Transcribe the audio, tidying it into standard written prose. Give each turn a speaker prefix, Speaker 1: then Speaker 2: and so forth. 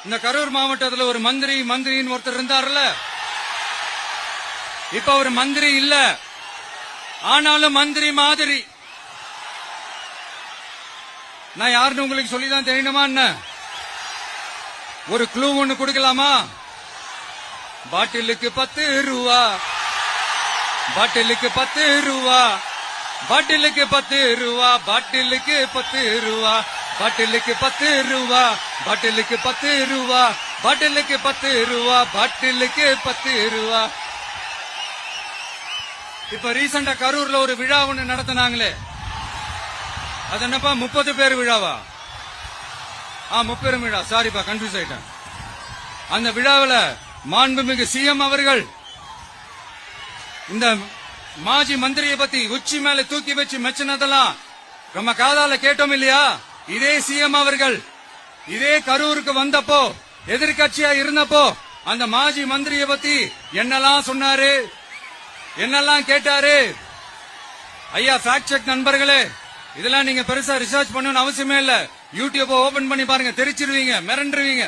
Speaker 1: இந்த கரூர் மாவட்டத்துல ஒரு மந்திரின்னு ஒருத்தர் இருந்தார்ல, இப்ப ஒரு மந்திரி இல்ல, ஆனாலும் மந்திரி மாதிரி. நான் யாருன்னு உங்களுக்கு சொல்லிதான் தெரியணுமா என்ன? ஒரு க்ளூ ஒண்ணு கொடுக்கலாமா? பாட்டிலுக்கு 10 ரூபா, பாட்டிலுக்கு 10 ரூபா, பாட்டிலுக்கு 10 ரூபா, பாட்டிலுக்கு 10 ரூபா, பாட்டிலுக்கு 10 ரூபா, பாட்டிலுக்கு 10 ரூபா, பாட்டிலுக்கு 10 ரூபா, பாட்டிலுக்கு 10 ரூபா. இப்ப ரீசெண்டா கரூர்ல ஒரு விழா ஒண்ணு நடத்தினாங்களே, அது என்னப்பா 30 பேர் விழாவா? 30 விழா, சாரிப்பா கன்ஃபியூஸ் ஆயிட்டேன். அந்த விழாவில் மாண்புமிகு சிஎம் அவர்கள் இந்த மாஜி மந்திரியை பத்தி உச்சி மேல தூக்கி வச்சு மெச்சினதெல்லாம் நம்ம காதால கேட்டோம் இல்லையா? இதே சிஎம் அவர்கள் இதே கரூருக்கு வந்தப்போ, எதிர்கட்சியா இருந்தப்போ, அந்த மாஜி மந்திரியை பத்தி என்னெல்லாம் சொன்னாரு, என்னெல்லாம் கேட்டாரு. ஐயா ஃபேக்ட் செக் நண்பர்களே, இதெல்லாம் நீங்க பெருசா ரிசர்ச் பண்ணணும்னு அவசியமே இல்ல. யூடியூப் ஓபன் பண்ணி பாருங்க, தெரிச்சிருவீங்க, மிரண்டுருவீங்க.